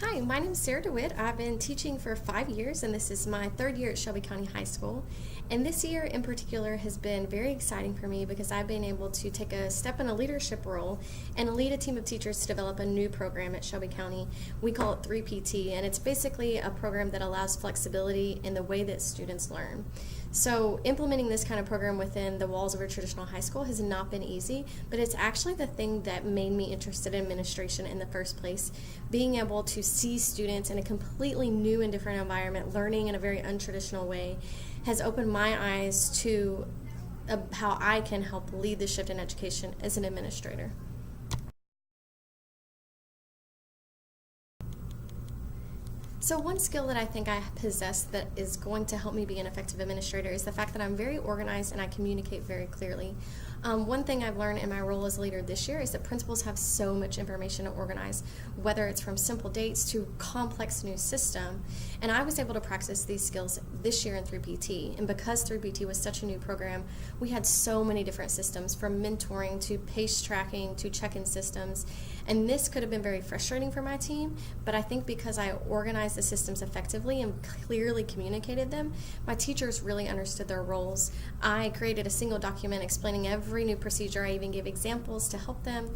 Hi, my name is Sarah DeWitt. I've been teaching for 5 years, and this is my third year at Shelby County High School. And this year in particular has been very exciting for me because I've been able to take a step in a leadership role and lead a team of teachers to develop a new program at Shelby County. We call it 3PT, and it's basically a program that allows flexibility in the way that students learn. So implementing this kind of program within the walls of a traditional high school has not been easy, but it's actually the thing that made me interested in administration in the first place. Being able to see students in a completely new and different environment, learning in a very untraditional way, has opened my eyes to how I can help lead the shift in education as an administrator. So one skill that I think I possess that is going to help me be an effective administrator is the fact that I'm very organized and I communicate very clearly. One thing I've learned in my role as leader this year is that principals have so much information to organize, whether it's from simple dates to complex new system. And I was able to practice these skills this year in 3PT. And because 3PT was such a new program, we had so many different systems, from mentoring to pace tracking to check-in systems. And this could have been very frustrating for my team, but I think because I organized the systems effectively and clearly communicated them, my teachers really understood their roles. I created a single document explaining every new procedure. I even gave examples to help them.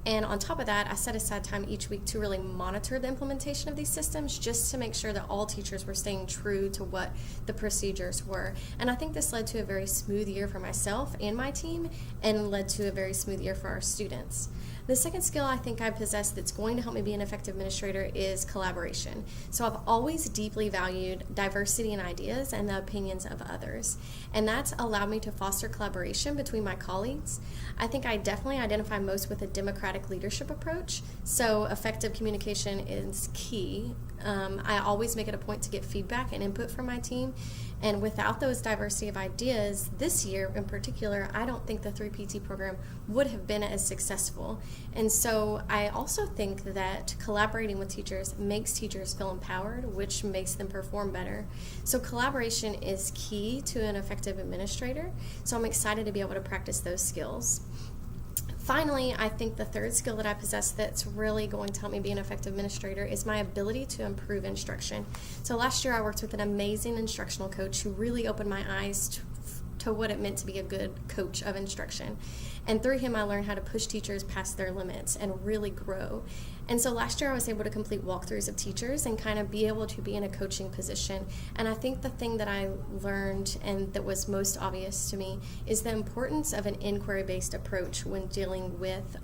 And on top of that, I set aside time each week to really monitor the implementation of these systems just to make sure that all teachers were staying true to what the procedures were. And I think this led to a very smooth year for myself and my team, and led to a very smooth year for our students. The second skill I think I possess that's going to help me be an effective administrator is collaboration. So I've always deeply valued diversity in ideas and the opinions of others. And that's allowed me to foster collaboration between my colleagues. I think I definitely identify most with a democratic leadership approach. So effective communication is key. I always make it a point to get feedback and input from my team. And without those diversity of ideas, this year in particular, I don't think the 3PT program would have been as successful. And so I also think that collaborating with teachers makes teachers feel empowered, which makes them perform better. So collaboration is key to an effective administrator. So I'm excited to be able to practice those skills. Finally, I think the third skill that I possess that's really going to help me be an effective administrator is my ability to improve instruction. So last year I worked with an amazing instructional coach who really opened my eyes to what it meant to be a good coach of instruction. And through him I learned how to push teachers past their limits and really grow. And so last year I was able to complete walkthroughs of teachers and kind of be able to be in a coaching position. And I think the thing that I learned and that was most obvious to me is the importance of an inquiry-based approach when dealing with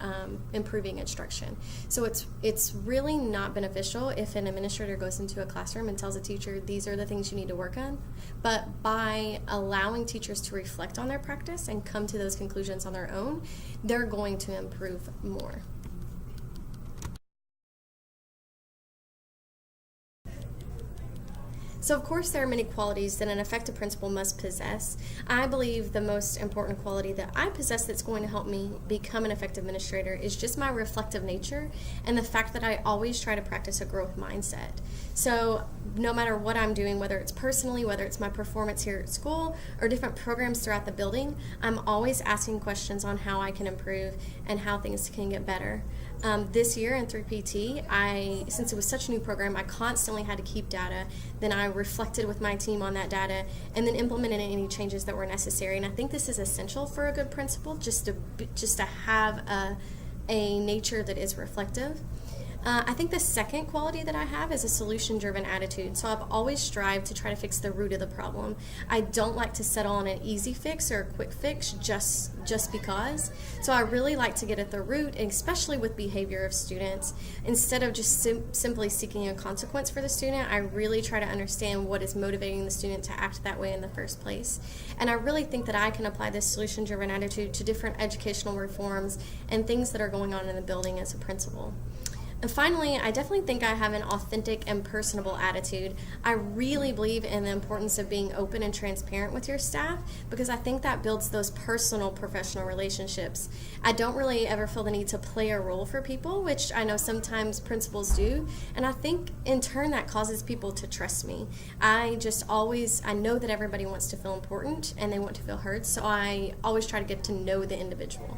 improving instruction. So it's really not beneficial if an administrator goes into a classroom and tells a teacher, these are the things you need to work on. But by allowing teachers to reflect on their practice and come to those conclusions on their own, they're going to improve more. So of course there are many qualities that an effective principal must possess. I believe the most important quality that I possess that's going to help me become an effective administrator is just my reflective nature and the fact that I always try to practice a growth mindset. So no matter what I'm doing, whether it's personally, whether it's my performance here at school, or different programs throughout the building, I'm always asking questions on how I can improve and how things can get better. This year in 3PT, since it was such a new program, I constantly had to keep data. Then I reflected with my team on that data and then implemented any changes that were necessary. And I think this is essential for a good principal, just to have a nature that is reflective. I think the second quality that I have is a solution-driven attitude. So I've always strived to try to fix the root of the problem. I don't like to settle on an easy fix or a quick fix just because. So I really like to get at the root, and especially with behavior of students. Instead of just simply seeking a consequence for the student, I really try to understand what is motivating the student to act that way in the first place. And I really think that I can apply this solution-driven attitude to different educational reforms and things that are going on in the building as a principal. And finally, I definitely think I have an authentic and personable attitude. I really believe in the importance of being open and transparent with your staff because I think that builds those personal professional relationships. I don't really ever feel the need to play a role for people, which I know sometimes principals do, and I think in turn that causes people to trust me. I know that everybody wants to feel important and they want to feel heard, so I always try to get to know the individual.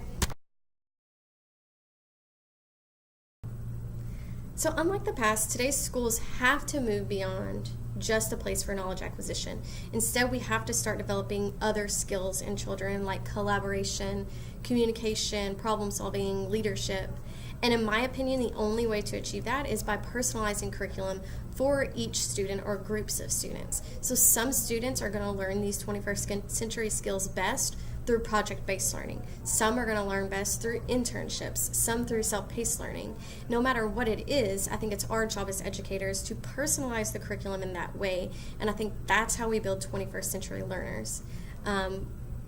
So unlike the past, today's schools have to move beyond just a place for knowledge acquisition. Instead, we have to start developing other skills in children like collaboration, communication, problem solving, leadership. And in my opinion, the only way to achieve that is by personalizing curriculum for each student or groups of students. So some students are going to learn these 21st century skills best through project-based learning. Some are going to learn best through internships, some through self-paced learning. No matter what it is, I think it's our job as educators to personalize the curriculum in that way, and I think that's how we build 21st century learners.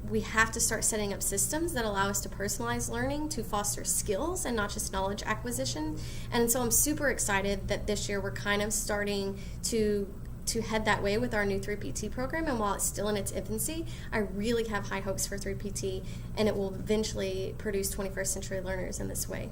We have to start setting up systems that allow us to personalize learning to foster skills and not just knowledge acquisition. And so I'm super excited that this year we're kind of starting to head that way with our new 3PT program. And while it's still in its infancy, I really have high hopes for 3PT, and it will eventually produce 21st century learners in this way.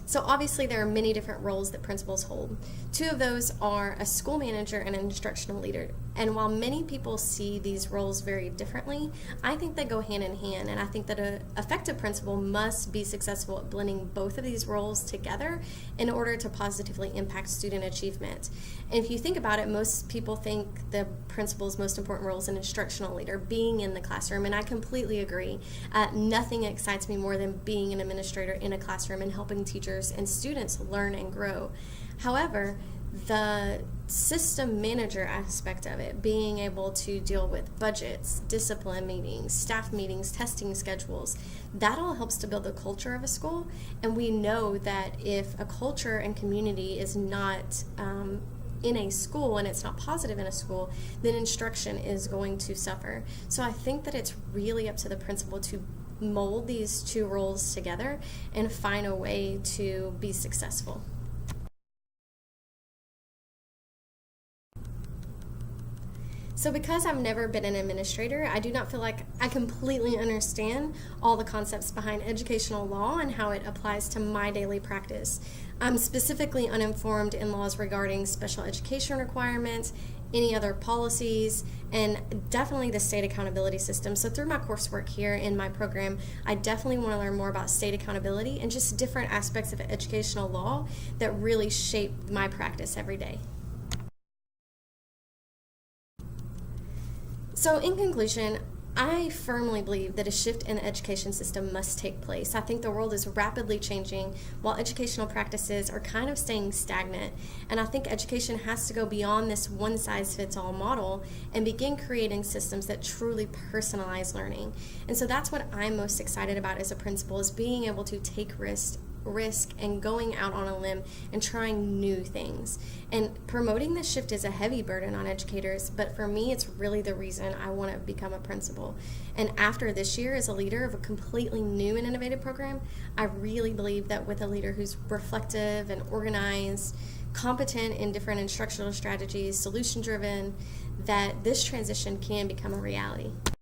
So obviously there are many different roles that principals hold. Two of those are a school manager and an instructional leader. And while many people see these roles very differently, I think they go hand in hand, and I think that an effective principal must be successful at blending both of these roles together in order to positively impact student achievement. And if you think about it, most people think the principal's most important role is an instructional leader, being in the classroom, and I completely agree. Nothing excites me more than being an administrator in a classroom and helping teachers and students learn and grow. However, the system manager aspect of it, being able to deal with budgets, discipline meetings, staff meetings, testing schedules, that all helps to build the culture of a school. And we know that if a culture and community is not in a school and it's not positive in a school, then instruction is going to suffer. So I think that it's really up to the principal to mold these two roles together and find a way to be successful. So because I've never been an administrator, I do not feel like I completely understand all the concepts behind educational law and how it applies to my daily practice. I'm specifically uninformed in laws regarding special education requirements, any other policies, and definitely the state accountability system. So through my coursework here in my program, I definitely want to learn more about state accountability and just different aspects of educational law that really shape my practice every day. So in conclusion, I firmly believe that a shift in the education system must take place. I think the world is rapidly changing while educational practices are kind of staying stagnant. And I think education has to go beyond this one-size-fits-all model and begin creating systems that truly personalize learning. And so that's what I'm most excited about as a principal, is being able to take risk and going out on a limb and trying new things. And promoting this shift is a heavy burden on educators, but for me, it's really the reason I want to become a principal. And after this year as a leader of a completely new and innovative program, I really believe that with a leader who's reflective and organized, competent in different instructional strategies, solution-driven, that this transition can become a reality.